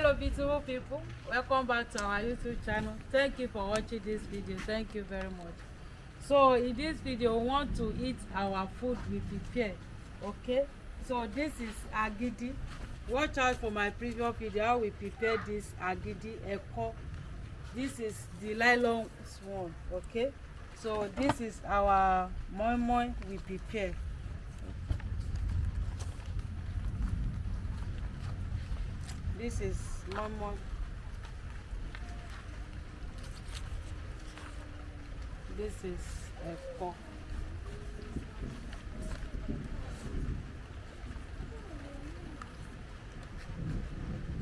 Hello beautiful people, welcome back to our YouTube channel. Thank you for watching this video. Thank you very much. So in this video we want to eat our food we prepare. Okay, so this is agidi. Watch out for my previous video how we prepare this agidi eko. This is the nylon one. Okay, so this is our moi moi we prepare. This is moi moi. This is eko.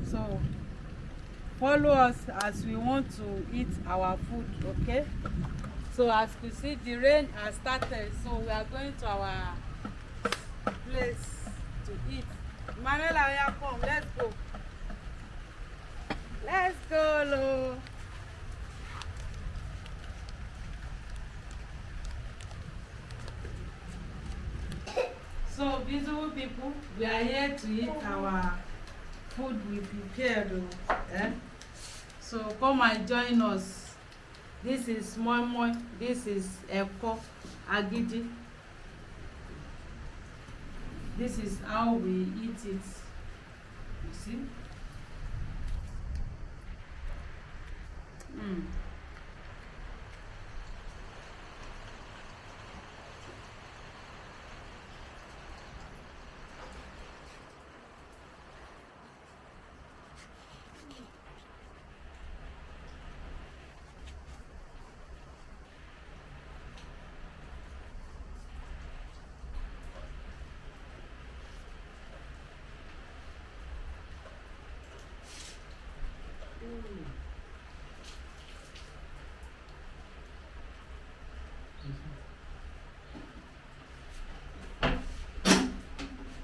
So follow us as we want to eat our food. Okay, so as you see the rain has started, so we are going to our place to eat. Manuela, yeah, come, let's go. Let's go, Lo. So beautiful people, we are here to eat our food we prepared. Eh? So come and join us. This is moi moi, this is eko, agidi. This is how we eat it. You see?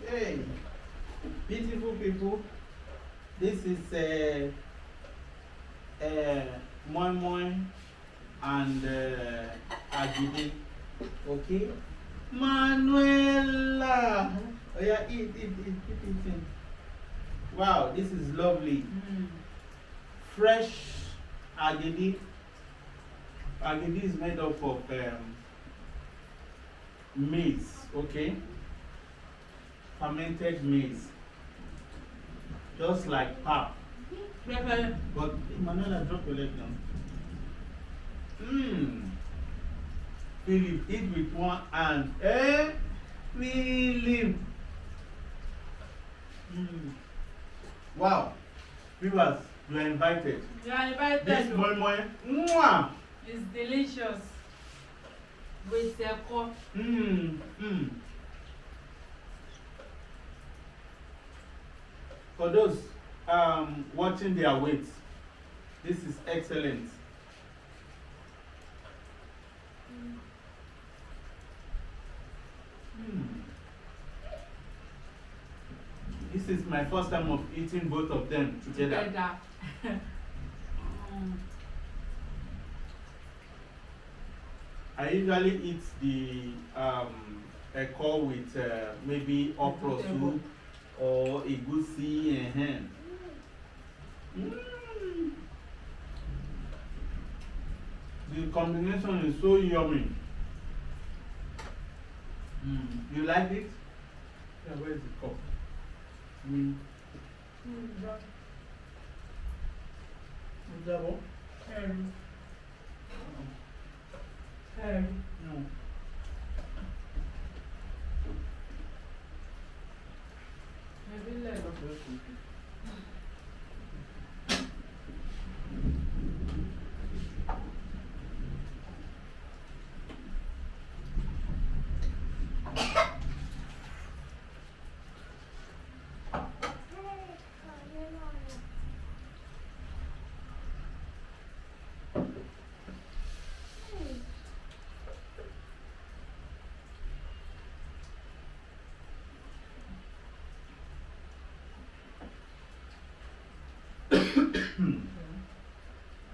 Hey, beautiful people, this is moi moi and agidi. Okay, Manuela, oh yeah, eat, keep eating. Wow, this is lovely. Fresh agidi. Agidi is made up of maize. Okay. Fermented maize, just like pap. But Manuela, drop your leg down. Philip, eat with one hand. Philip. Wow. Viewers, you are invited. You are invited. This moi moi, mwah. It's delicious with eko. For those watching their weight, this is excellent. This is my first time of eating both of them together. I usually eat the eko with maybe okra soup or egusi. The combination is so yummy. You like it? Yeah, where is the cup? No.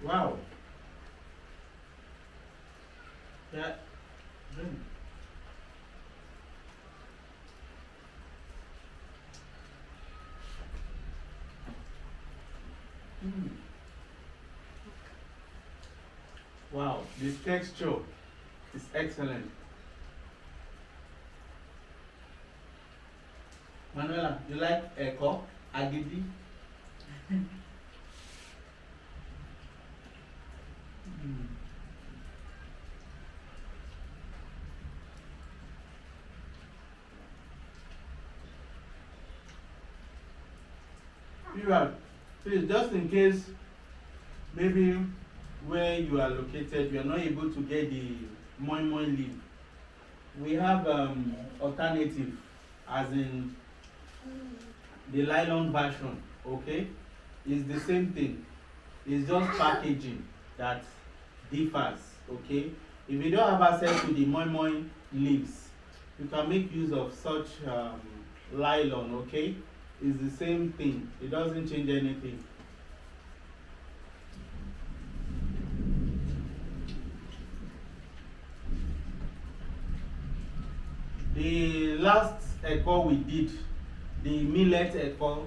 Wow. Yeah. Drink. Mm. Wow, this texture is excellent. Manuela, you like Eko? Agidi? Mm. Viewers, please, just in case maybe where you are located, you are not able to get the moi moi leaf. We have alternative, as in the nylon version. Okay, it's the same thing. It's just packaging that differs. Okay, if you don't have access to the moi moi leaves, you can make use of such nylon. Okay, it's the same thing. It doesn't change anything. The last Eko we did, the millet Eko,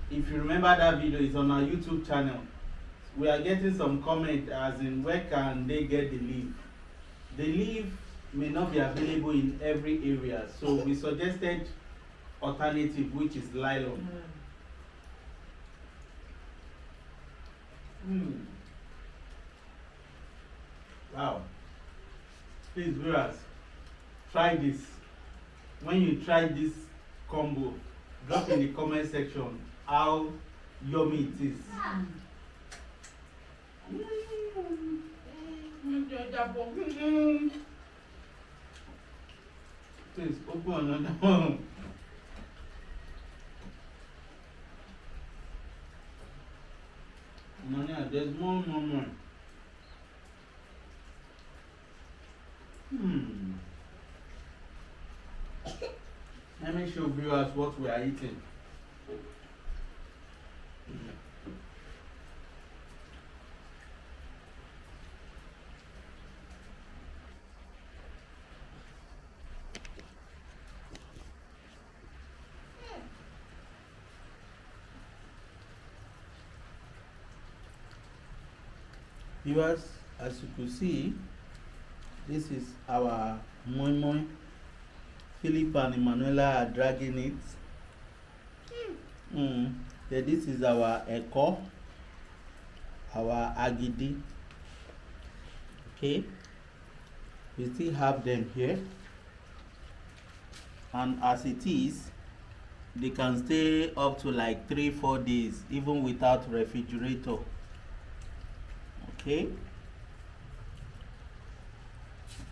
if you remember that video, is on our YouTube channel. We are getting some comment as in where can they get the leaf. The leaf may not be available in every area, so we suggested alternative, which is nylon. Wow. Please, viewers, try this. When you try this combo, drop in the comment section how yummy it is. Please open another one. Mania, there's more. Let me show viewers what we are eating. Viewers, as you could see, this is our moi moi. Philip and Emanuela are dragging it. Then this is our Eko, our Agidi. Okay, we still have them here, and as it is, they can stay up to like 3-4 days even without refrigerator. Okay,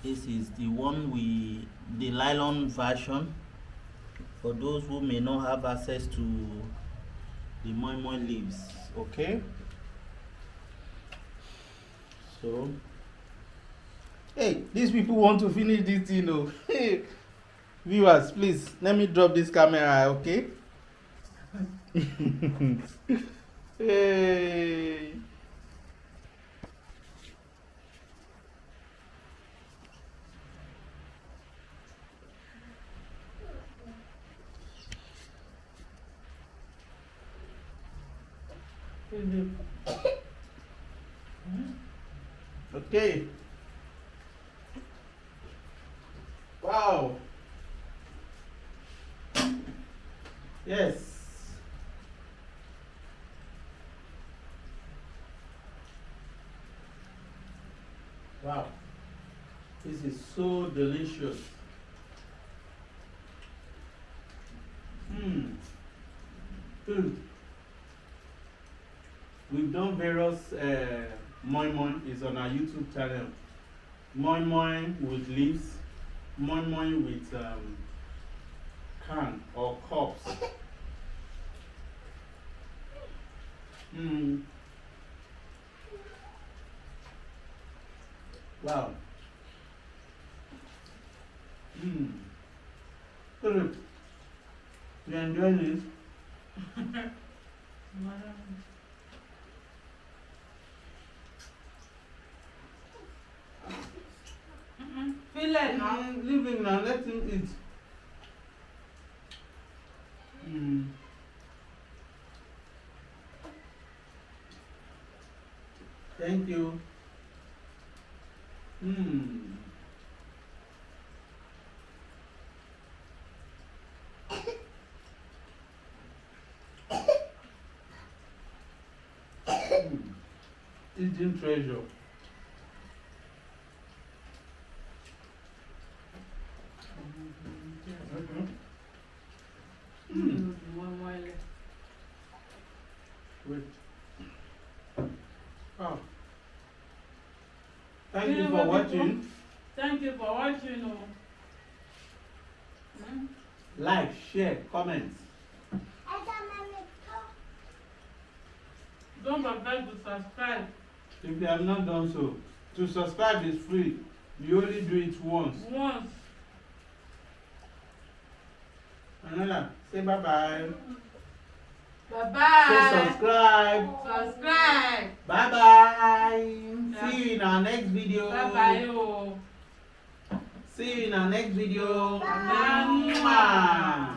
this is the one the nylon version, for those who may not have access to the moi moi leaves. Okay, so hey, these people want to finish this thing. Oh, hey, viewers, please let me drop this camera. Okay. Hey. Okay. Wow. Yes. Wow. This is so delicious. We've done various moi moi is on our YouTube channel. Moi moi with leaves, moi moi with can or cups. Wow. Philip, you enjoy this? Feel it now. Leave him now, let him eat. Thank you. Hidden treasure. Wait. Oh. Thank you for watching. Thank you for watching. Like, share, comments. Don't forget to subscribe. If you have not done so, to subscribe is free. You only do it once. Another, say bye bye. Bye bye. Say subscribe. Subscribe. Bye bye. See you in our next video. Bye bye. See you in our next video. Bye. Mwah.